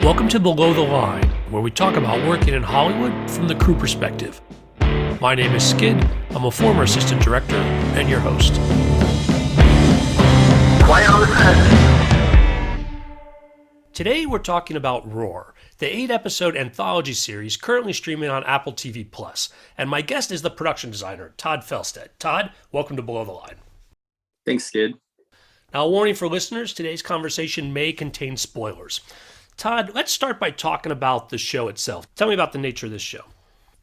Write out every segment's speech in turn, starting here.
Welcome to Below the Line, where we talk about working in Hollywood from the crew perspective. My name is Skid. I'm a former assistant director and your host. Quiet on the set. Today we're talking about Roar, the 8-episode anthology series currently streaming on Apple TV+. And my guest is the production designer, Todd Fjelsted. Todd, welcome to Below the Line. Thanks, Skid. Now, a warning for listeners, today's conversation may contain spoilers. Todd, let's start by talking about the show itself. Tell me about the nature of this show.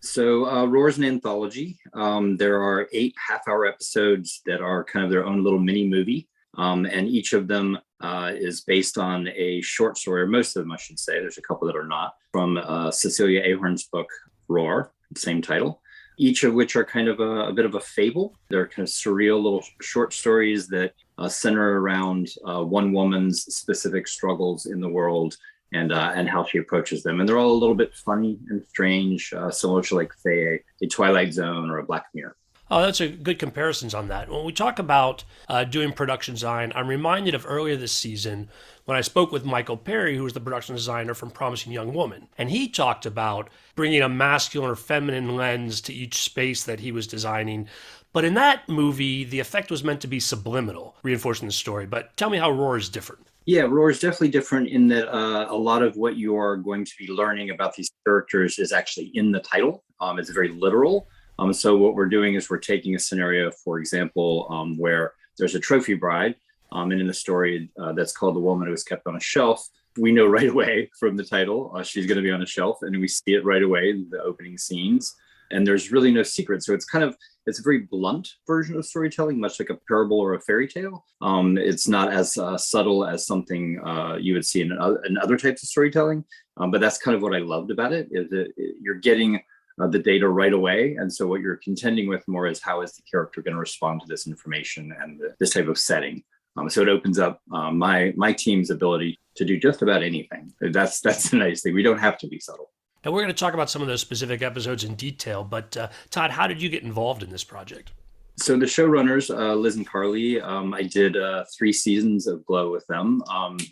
So Roar is an anthology. There are 8 half-hour episodes that are kind of their own little mini movie. And each of them is based on a short story, or most of them, I should say. There's a couple that are not, from Cecilia Ahern's book, Roar, same title. Each of which are kind of a bit of a fable. They're kind of surreal little short stories that center around one woman's specific struggles in the world and how she approaches them. And they're all a little bit funny and strange, similar to, like, say, a Twilight Zone or a Black Mirror. Oh, that's a good comparisons on that. When we talk about doing production design, I'm reminded of earlier this season when I spoke with Michael Perry, who was the production designer from Promising Young Woman. And he talked about bringing a masculine or feminine lens to each space that he was designing. But in that movie, the effect was meant to be subliminal, reinforcing the story. But tell me how Roar is different. Yeah, Roar is definitely different in that a lot of what you are going to be learning about these characters is actually in the title. It's very literal. So what we're doing is we're taking a scenario, for example, where there's a trophy bride, and in the story that's called The Woman Who Was Kept on a Shelf, we know right away from the title she's going to be on a shelf, and we see it right away in the opening scenes. And there's really no secret. So it's a very blunt version of storytelling, much like a parable or a fairy tale. It's not as subtle as something you would see in other types of storytelling. But that's kind of what I loved about it, is that you're getting the data right away. And so what you're contending with more is how is the character going to respond to this information and this type of setting. So it opens up my team's ability to do just about anything. That's the nice thing. We don't have to be subtle. And we're going to talk about some of those specific episodes in detail. But Todd, how did you get involved in this project? So the showrunners, Liz and Carly, I did 3 seasons of Glow with them.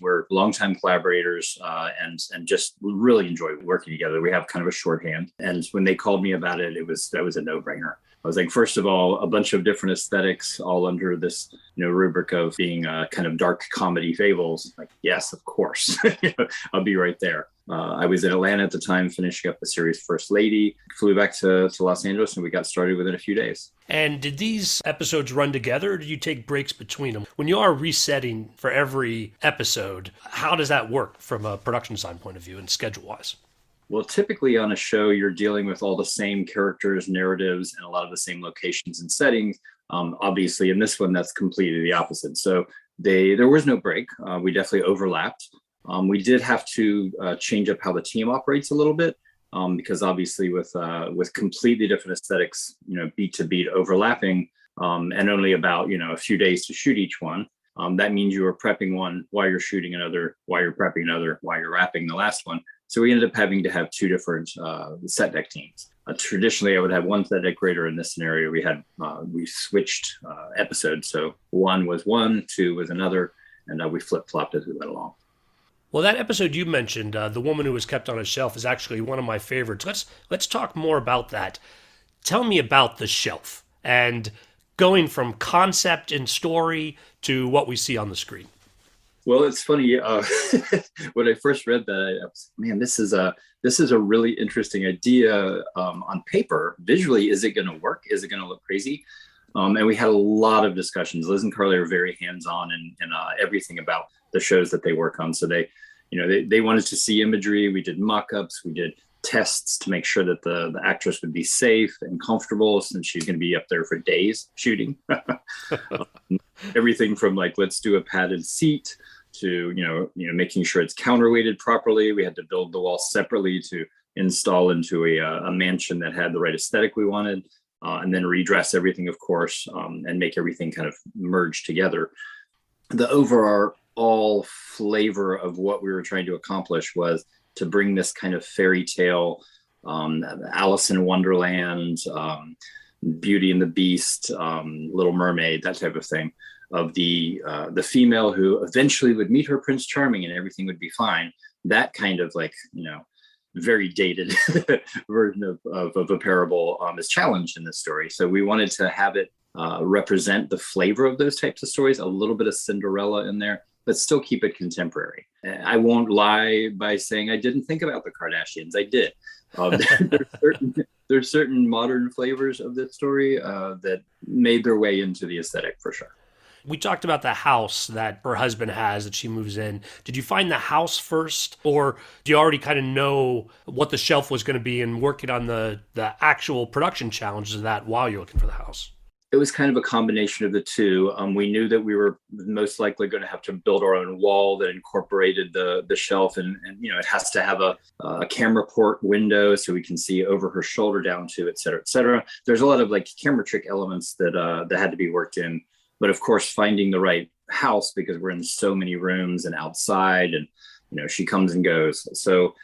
We're longtime collaborators and just really enjoy working together. We have kind of a shorthand. And when they called me about it, that was a no-brainer. I was like, first of all, a bunch of different aesthetics, all under this, rubric of being kind of dark comedy fables. Like, yes, of course, I'll be right there. I was in Atlanta at the time, finishing up the series First Lady, flew back to Los Angeles, and we got started within a few days. And did these episodes run together, or did you take breaks between them? When you are resetting for every episode, how does that work from a production design point of view and schedule-wise? Well, typically on a show, you're dealing with all the same characters, narratives, and a lot of the same locations and settings. Obviously, in this one, that's completely the opposite. So there was no break. We definitely overlapped. We did have to change up how the team operates a little bit because obviously with completely different aesthetics, beat to beat overlapping, and only about a few days to shoot each one. That means you are prepping one while you're shooting another, while you're prepping another, while you're wrapping the last one. So we ended up having to have 2 different set deck teams. Traditionally, I would have 1 set decorator. In this scenario, we switched episodes. So 1 was 1, 2 was another, and we flip-flopped as we went along. Well, that episode you mentioned, The Woman Who Was Kept on a Shelf, is actually one of my favorites. Let's talk more about that. Tell me about the shelf and going from concept and story to what we see on the screen. Well, it's funny. When I first read that, I was, man, this is a really interesting idea on paper. Visually, is it going to work? Is it going to look crazy? And we had a lot of discussions. Liz and Carly are very hands-on in everything about the shows that they work on. So they wanted to see imagery. We did mock-ups. We did tests to make sure that the actress would be safe and comfortable, since she's going to be up there for days shooting. Everything from, like, let's do a padded seat to making sure it's counterweighted properly. We had to build the wall separately to install into a mansion that had the right aesthetic we wanted, and then redress everything, of course, and make everything kind of merge together. The overall flavor of what we were trying to accomplish was to bring this kind of fairy tale, Alice in Wonderland, Beauty and the Beast, Little Mermaid, that type of thing, of the female who eventually would meet her Prince Charming and everything would be fine. that kind of like, very dated version of a parable is challenged in this story. So we wanted to have it represent the flavor of those types of stories, a little bit of Cinderella in there, but still keep it contemporary. I won't lie by saying I didn't think about the Kardashians. I did. There's certain modern flavors of this story that made their way into the aesthetic for sure. We talked about the house that her husband has that she moves in. Did you find the house first, or do you already kind of know what the shelf was going to be and working on the actual production challenges of that while you're looking for the house? It was kind of a combination of the two. We knew that we were most likely going to have to build our own wall that incorporated the shelf, and it has to have a camera port window so we can see over her shoulder down to, et cetera, et cetera. There's a lot of like camera trick elements that had to be worked in. But of course, finding the right house, because we're in so many rooms and outside, and she comes and goes. So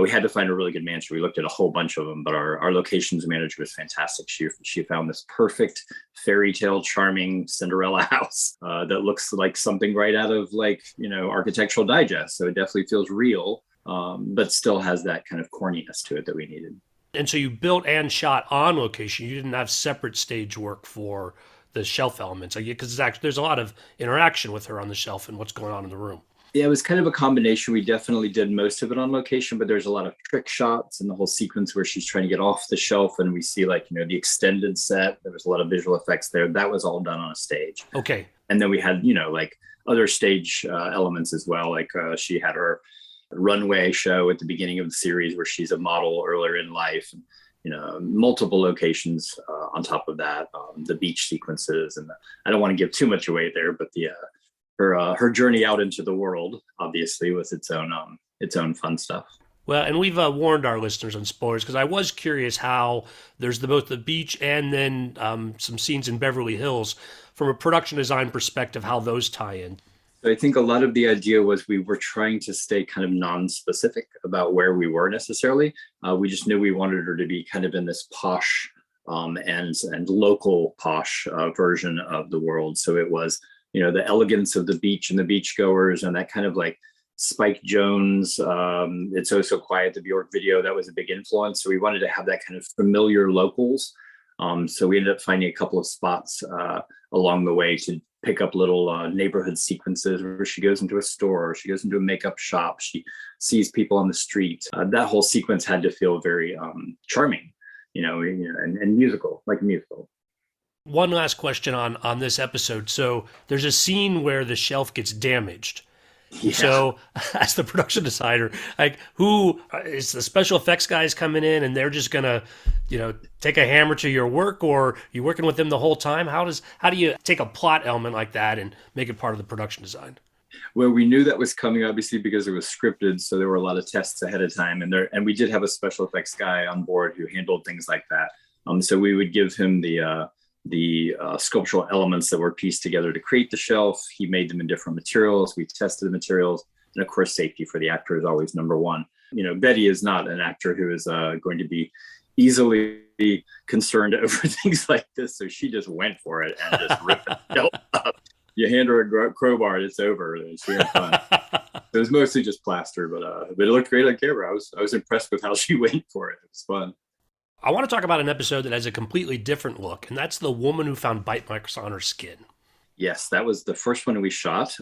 we had to find a really good mansion. We looked at a whole bunch of them, but our locations manager was fantastic. She found this perfect fairy tale, charming Cinderella house that looks like something right out of like Architectural Digest. So it definitely feels real, but still has that kind of corniness to it that we needed. And so you built and shot on location. You didn't have separate stage work for the shelf elements, because there's a lot of interaction with her on the shelf and what's going on in the room. Yeah, it was kind of a combination. We definitely did most of it on location, but there's a lot of trick shots and the whole sequence where she's trying to get off the shelf, and we see like the extended set. There was a lot of visual effects there. That was all done on a stage. Okay. And then we had like other stage elements as well. Like she had her runway show at the beginning of the series where she's a model earlier in life. Multiple locations on top of that, the beach sequences, and I don't want to give too much away there, but her journey out into the world obviously was its own fun stuff. Well, and we've warned our listeners on spoilers, because I was curious how there's both the beach and then some scenes in Beverly Hills from a production design perspective, how those tie in. I think a lot of the idea was we were trying to stay kind of non-specific about where we were necessarily. We just knew we wanted her to be kind of in this posh and local posh version of the world. So it was, the elegance of the beach and the beachgoers, and that kind of like Spike Jonze, It's Oh So Quiet, the Bjork video, that was a big influence. So we wanted to have that kind of familiar locals. So we ended up finding a couple of spots along the way to pick up little neighborhood sequences where she goes into a store, she goes into a makeup shop, she sees people on the street. That whole sequence had to feel very charming, and musical, like a musical. One last question on this episode. So there's a scene where the shelf gets damaged. Yeah. So as the production designer, like, who is the special effects guys coming in and they're just gonna, take a hammer to your work, or you working with them the whole time? How do you take a plot element like that and make it part of the production design? Well, we knew that was coming, obviously, because it was scripted. So there were a lot of tests ahead of time, and we did have a special effects guy on board who handled things like that. So we would give him the sculptural elements that were pieced together to create the shelf. He made them in different materials. We tested the materials, and of course, safety for the actor is always number one. Betty is not an actor who is going to be easily concerned over things like this, so she just went for it and just ripped the shelf up. You hand her a crowbar, and it's over. And she had fun. It was mostly just plaster, but it looked great on camera. I was impressed with how she went for it. It was fun. I want to talk about an episode that has a completely different look, and that's the woman who found bite marks on her skin. Yes, that was the first one we shot.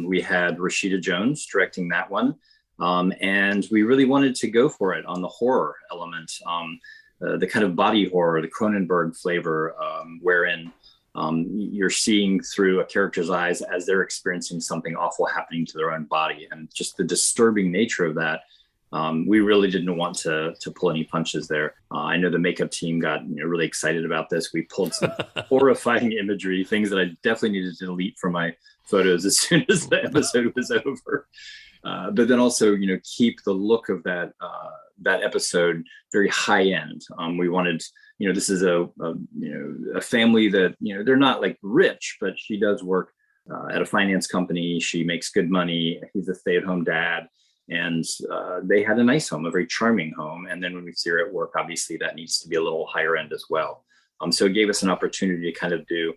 We had Rashida Jones directing that one, and we really wanted to go for it on the horror element, the kind of body horror, the Cronenberg flavor, wherein you're seeing through a character's eyes as they're experiencing something awful happening to their own body, and just the disturbing nature of that. We really didn't want to pull any punches there. I know the makeup team got really excited about this. We pulled some horrifying imagery, things that I definitely needed to delete from my photos as soon as the episode was over. But then also, keep the look of that episode very high end. We wanted, this is a family that, they're not like rich, but she does work at a finance company. She makes good money. He's a stay-at-home dad. And they had a nice home, a very charming home. And then when we see her at work, obviously that needs to be a little higher end as well. So it gave us an opportunity to kind of do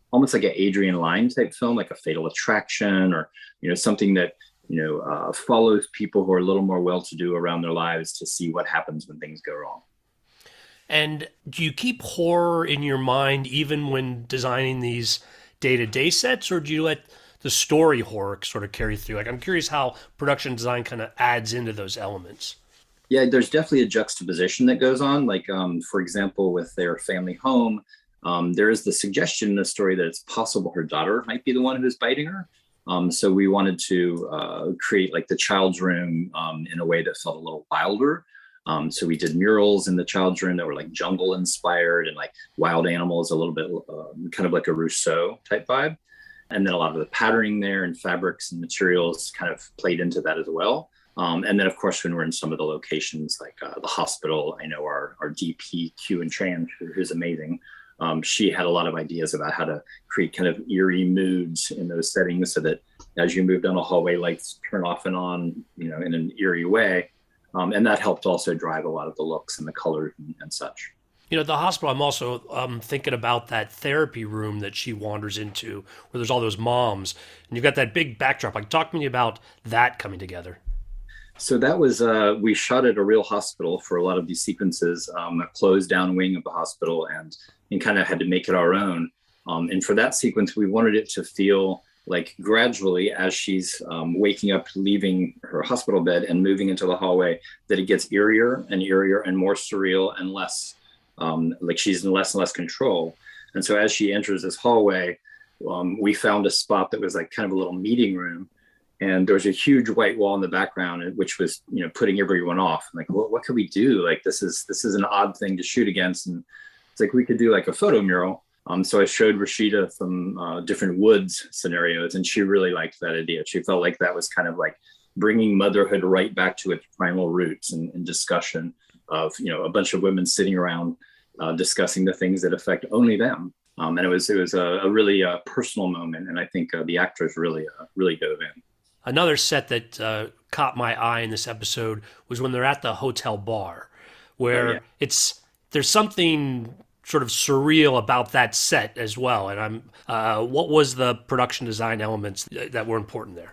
almost like an Adrian Lyne type film, like a Fatal Attraction, or something that follows people who are a little more well-to-do around their lives to see what happens when things go wrong. And do you keep horror in your mind even when designing these day-to-day sets, or do you let the story horror sort of carry through? Like, I'm curious how production design kind of adds into those elements. Yeah, there's definitely a juxtaposition that goes on. Like, for example, with their family home, there is the suggestion in the story that it's possible her daughter might be the one who's biting her. So we wanted to create like the child's room in a way that felt a little wilder. So we did murals in the child's room that were like jungle inspired and like wild animals, a little bit kind of like a Rousseau type vibe. And then a lot of the patterning there and fabrics and materials kind of played into that as well. And then, of course, when we're in some of the locations like the hospital, I know our DP, Q and Tran, who's amazing. She had a lot of ideas about how to create kind of eerie moods in those settings so that as you move down a hallway, lights turn off and on, in an eerie way. And that helped also drive a lot of the looks and the colors and such. At the hospital, I'm also thinking about that therapy room that she wanders into where there's all those moms and you've got that big backdrop. Like, talk to me about that coming together. So that was, we shot at a real hospital for a lot of these sequences, a closed down wing of the hospital, and kind of had to make it our own. And for that sequence, we wanted it to feel like gradually as she's waking up, leaving her hospital bed and moving into the hallway, that it gets eerier and more surreal and less like she's in less and less control. And so as she enters this hallway, we found a spot that was like kind of a little meeting room. And there was a huge white wall in the background, which was, putting everyone off. I'm like, what could we do? Like, this is an odd thing to shoot against. And it's like, we could do like a photo mural. So I showed Rashida some different woods scenarios, and she really liked that idea. She felt like that was kind of like bringing motherhood right back to its primal roots and discussion of, a bunch of women sitting around discussing the things that affect only them. And it was a really personal moment. And I think the actors really dove in. Another set that caught my eye in this episode was when they're at the hotel bar, where there's something sort of surreal about that set as well. And what was the production design elements that were important there?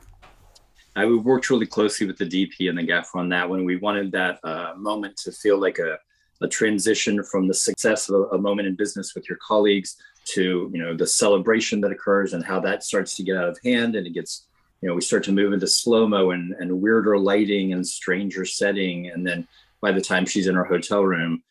We worked really closely with the DP and the gaffer on that one. We wanted that moment to feel like a transition from the success of a moment in business with your colleagues to, the celebration that occurs and how that starts to get out of hand, and it gets, we start to move into slow-mo and weirder lighting and stranger setting. And then by the time she's in her hotel room,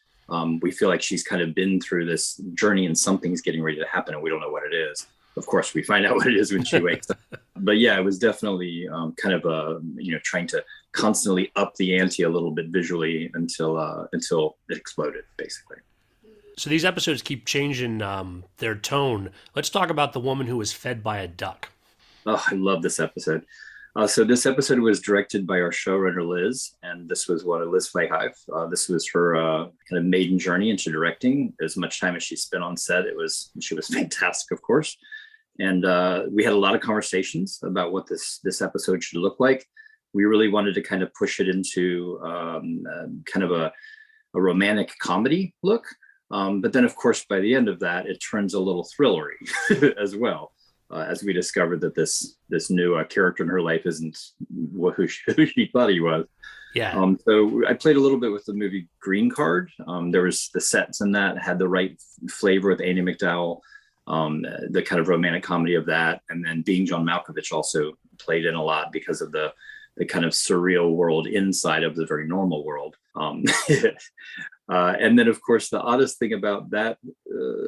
we feel like she's kind of been through this journey and something's getting ready to happen and we don't know what it is. Of course, we find out what it is when she wakes up. But yeah, it was definitely kind of trying to constantly up the ante a little bit visually until it exploded, basically. So these episodes keep changing their tone. Let's talk about the woman who was fed by a duck. Oh, I love this episode. So this episode was directed by our showrunner, Liz, and this was Liz Feihive. This was her kind of maiden journey into directing. As much time as she spent on set, she was fantastic, of course. And we had a lot of conversations about what this episode should look like. We really wanted to kind of push it into kind of a romantic comedy look. But then, of course, by the end of that, it turns a little thrillery as well. As we discovered that this new character in her life isn't who she thought he was. Yeah. So I played a little bit with the movie Green Card. There was the sets in that had the right flavor with Andy McDowell, the kind of romantic comedy of that. And then Being John Malkovich also played in a lot because of the kind of surreal world inside of the very normal world. And then, of course, the oddest thing about that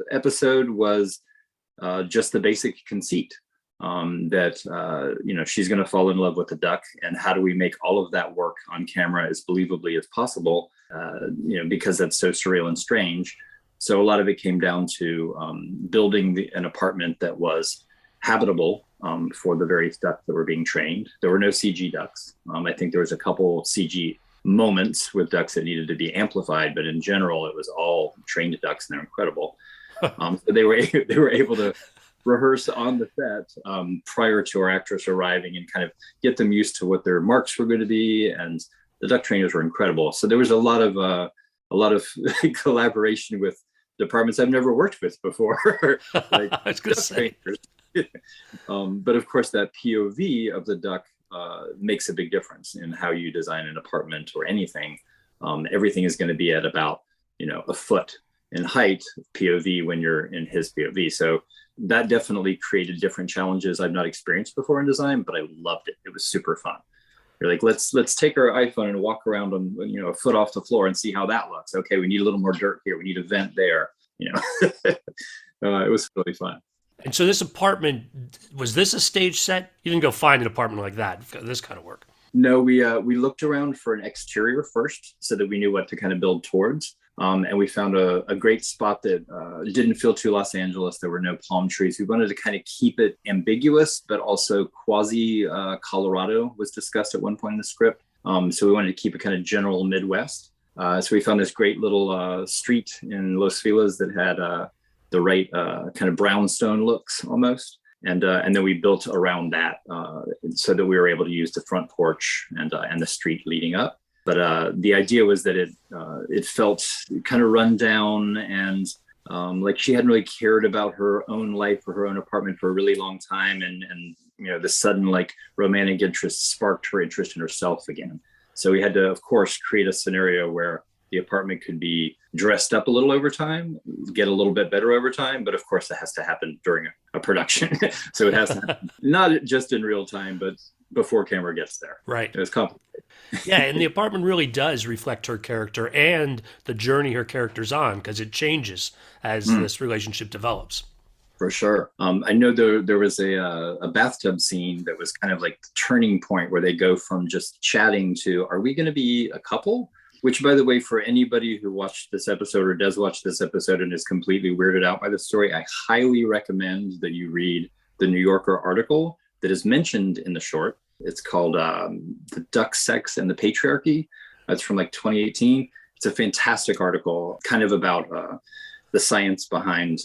episode was just the basic conceit that she's going to fall in love with the duck, and how do we make all of that work on camera as believably as possible, because that's so surreal and strange. So a lot of it came down to building an apartment that was habitable for the various ducks that were being trained. There were no CG ducks. I think there was a couple CG moments with ducks that needed to be amplified, but in general, it was all trained ducks, and they're incredible. So they were able to rehearse on the set prior to our actress arriving and kind of get them used to what their marks were going to be. And the duck trainers were incredible. So there was a lot of collaboration with departments I've never worked with before. Like, I was going to say. But of course, that POV of the duck makes a big difference in how you design an apartment or anything. Everything is going to be at about, a foot in height POV when you're in his POV. So that definitely created different challenges I've not experienced before in design, but I loved it. It was super fun. You're like, let's take our iPhone and walk around on, a foot off the floor and see how that looks. Okay, we need a little more dirt here. We need a vent there. It was really fun. And so this apartment, was this a stage set? You didn't go find an apartment like that, this kind of work. No, we looked around for an exterior first so that we knew what to kind of build towards. And we found a great spot that didn't feel too Los Angeles. There were no palm trees. We wanted to kind of keep it ambiguous, but also quasi Colorado was discussed at one point in the script. So we wanted to keep it kind of general Midwest. So we found this great little street in Los Feliz that had the right kind of brownstone looks almost. And then we built around that so that we were able to use the front porch and the street leading up. But the idea was that it felt kind of run down and like she hadn't really cared about her own life or her own apartment for a really long time. And the sudden like romantic interest sparked her interest in herself again. So we had to, of course, create a scenario where the apartment could be dressed up a little over time, get a little bit better over time. But of course, that has to happen during a production. So it has to happen not just in real time, but before camera gets there. Right. It was complicated. Yeah, and the apartment really does reflect her character and the journey her character's on, because it changes as this relationship develops. For sure. I know there was a bathtub scene that was kind of like the turning point where they go from just chatting to, are we going to be a couple? Which, by the way, for anybody who watched this episode or does watch this episode and is completely weirded out by the story, I highly recommend that you read the New Yorker article that is mentioned in the short. It's called The Duck Sex and the Patriarchy. It's from like 2018. It's a fantastic article kind of about the science behind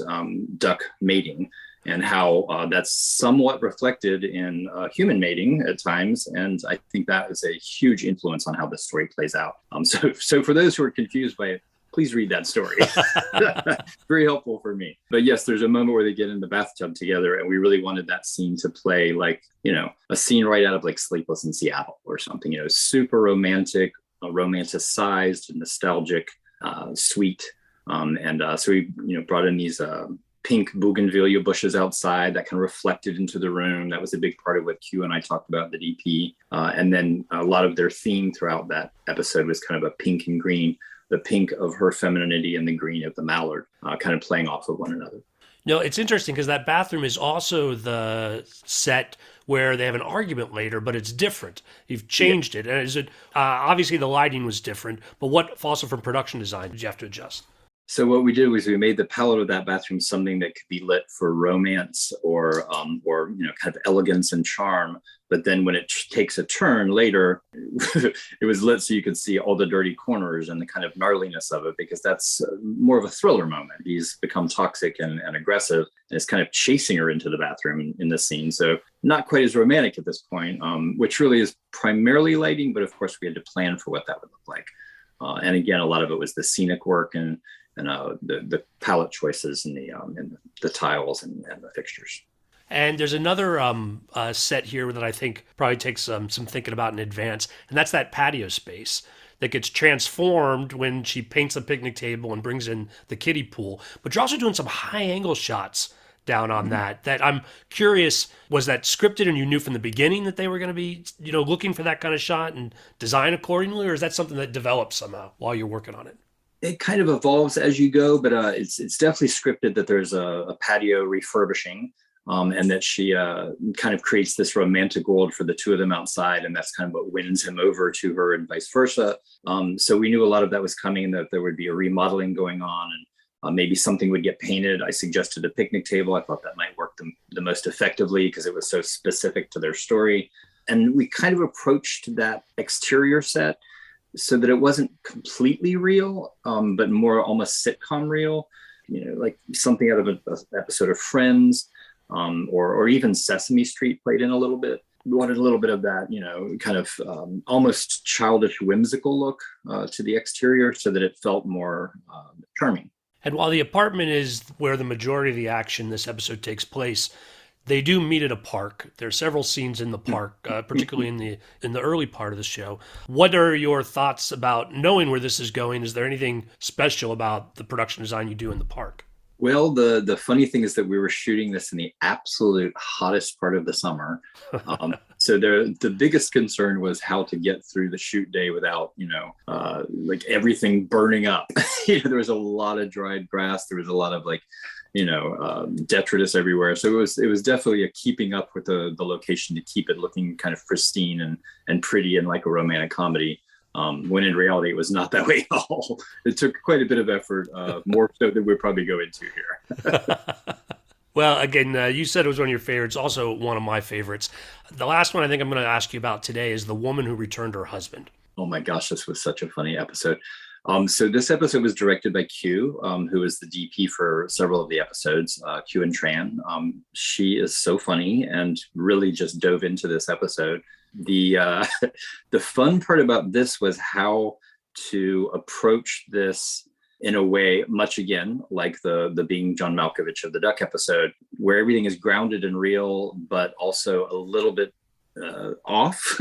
duck mating and how that's somewhat reflected in human mating at times. And I think that is a huge influence on how the story plays out. So for those who are confused by it, please read that story. Very helpful for me. But yes, there's a moment where they get in the bathtub together, and we really wanted that scene to play like, a scene right out of like Sleepless in Seattle or something, super romantic, romanticized, nostalgic, sweet. So we, brought in these pink bougainvillea bushes outside that kind of reflected into the room. That was a big part of what Q and I talked about, the DP. And then a lot of their theme throughout that episode was kind of a pink and green, the pink of her femininity and the green of the mallard, kind of playing off of one another. No, it's interesting because that bathroom is also the set where they have an argument later, but it's different. You've changed it. And is it obviously the lighting was different, but what also from production design did you have to adjust? So what we did was we made the palette of that bathroom something that could be lit for romance or kind of elegance and charm. But then when it takes a turn later, it was lit so you could see all the dirty corners and the kind of gnarliness of it, because that's more of a thriller moment. He's become toxic and aggressive, and it's kind of chasing her into the bathroom in this scene. So not quite as romantic at this point, which really is primarily lighting. But of course, we had to plan for what that would look like. And again, a lot of it was the scenic work and the palette choices and the tiles and the fixtures. And there's another set here that I think probably takes some thinking about in advance, and that's that patio space that gets transformed when she paints a picnic table and brings in the kiddie pool. But you're also doing some high angle shots down on that I'm curious, was that scripted and you knew from the beginning that they were going to be, looking for that kind of shot and design accordingly, or is that something that develops somehow while you're working on it? It kind of evolves as you go, but it's definitely scripted that there's a patio refurbishing, and that she kind of creates this romantic world for the two of them outside, and that's kind of what wins him over to her and vice versa. So we knew a lot of that was coming, that there would be a remodeling going on, and maybe something would get painted. I suggested a picnic table. I thought that might work the most effectively because it was so specific to their story. And we kind of approached that exterior set so that it wasn't completely real, but more almost sitcom real, like something out of an episode of Friends, or even Sesame Street played in a little bit. We wanted a little bit of that, kind of almost childish, whimsical look to the exterior so that it felt more charming. And while the apartment is where the majority of the action this episode takes place, They do meet at a park. There are several scenes in the park, particularly in the early part of the show. What are your thoughts about knowing where this is going? Is there anything special about the production design you do in the park? Well, the funny thing is that we were shooting this in the absolute hottest part of the summer. So the biggest concern was how to get through the shoot day without, like everything burning up. There was a lot of dried grass. There was a lot of detritus everywhere. So it was definitely a keeping up with the location to keep it looking kind of pristine and pretty and like a romantic comedy. When in reality, it was not that way at all. It took quite a bit of effort, more so than we'll probably go into here. Well, again, you said it was one of your favorites, also one of my favorites. The last one I think I'm going to ask you about today is the woman who returned her husband. Oh my gosh, this was such a funny episode. So this episode was directed by Q, who is the DP for several of the episodes, Q and Tran. She is so funny and really just dove into this episode. The fun part about this was how to approach this in a way, much again, like the being John Malkovich of the Duck episode, where everything is grounded and real, but also a little bit off.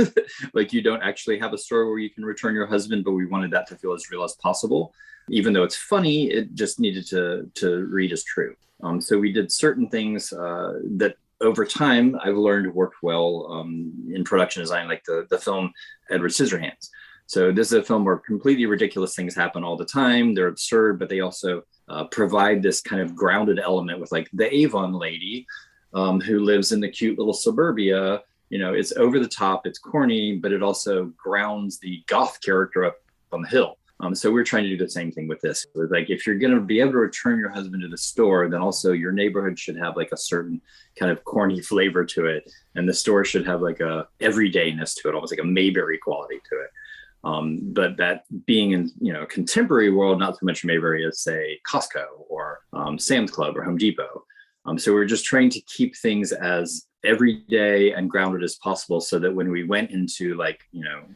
Like you don't actually have a story where you can return your husband, but we wanted that to feel as real as possible. Even though it's funny, it just needed to read as true. So we did certain things that over time I've learned worked well in production design, like the film Edward Scissorhands. So this is a film where completely ridiculous things happen all the time. They're absurd, but they also provide this kind of grounded element with like the Avon lady who lives in the cute little suburbia. It's over the top, it's corny, but it also grounds the goth character up on the hill. So we're trying to do the same thing with this. Like if you're going to be able to return your husband to the store, then also your neighborhood should have like a certain kind of corny flavor to it. And the store should have like a everydayness to it, almost like a Mayberry quality to it. But that being in, contemporary world, not so much Mayberry as say Costco or Sam's Club or Home Depot. So we're just trying to keep things as everyday and grounded as possible so that when we went into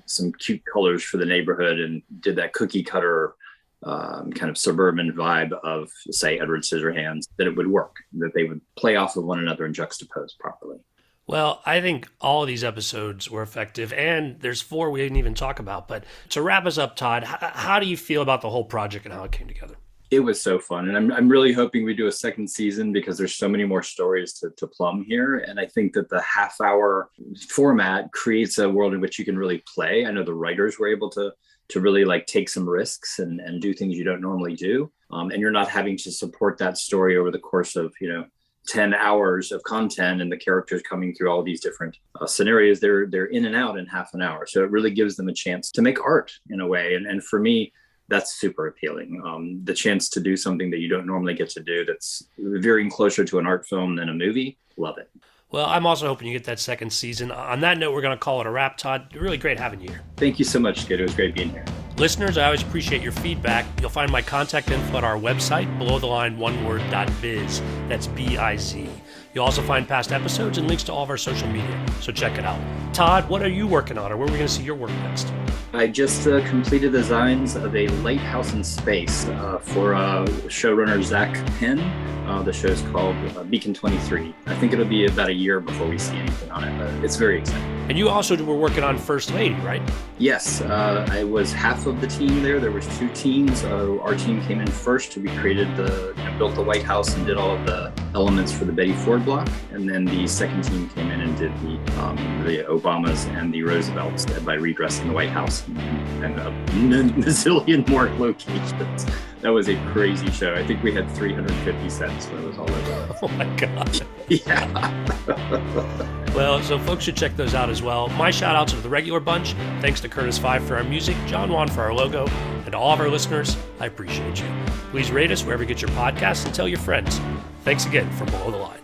some cute colors for the neighborhood and did that cookie cutter kind of suburban vibe of say Edward Scissorhands, that it would work, that they would play off of one another and juxtapose properly. Well, I think all of these episodes were effective, and there's 4 we didn't even talk about. But to wrap us up, Todd, how do you feel about the whole project and how it came together? It was so fun. And I'm really hoping we do a second season because there's so many more stories to plumb here. And I think that the half-hour format creates a world in which you can really play. I know the writers were able to really take some risks and do things you don't normally do. And you're not having to support that story over the course of, 10 hours of content and the characters coming through all these different scenarios. They're in and out in half an hour. So it really gives them a chance to make art in a way. And for me, that's super appealing. The chance to do something that you don't normally get to do that's veering closer to an art film than a movie. Love it. Well, I'm also hoping you get that second season. On that note, we're going to call it a wrap, Todd. Really great having you here. Thank you so much, Skid. It was great being here. Listeners, I always appreciate your feedback. You'll find my contact info at our website, belowtheline.oneword.biz. That's B-I-Z. You'll also find past episodes and links to all of our social media, so check it out. Todd, what are you working on, or where are we going to see your work next? I just completed designs of a lighthouse in space for showrunner Zach Penn. The show's called Beacon 23. I think it'll be about a year before we see anything on it, but it's very exciting. And you also were working on First Lady, right? Yes, I was half of the team there. There was 2 teams. Our team came in first. We created built the White House and did all of the elements for the Betty Ford block. And then the second team came in and did the Obamas and the Roosevelts by redressing the White House and a bazillion more locations. That was a crazy show. I think we had 350 sets when it was all over. Oh my God. Yeah. Well, so folks should check those out as well. My shout outs are to the regular bunch. Thanks to Curtis Five for our music, John Wan for our logo, and to all of our listeners, I appreciate you. Please rate us wherever you get your podcasts and tell your friends. Thanks again from Below the Line.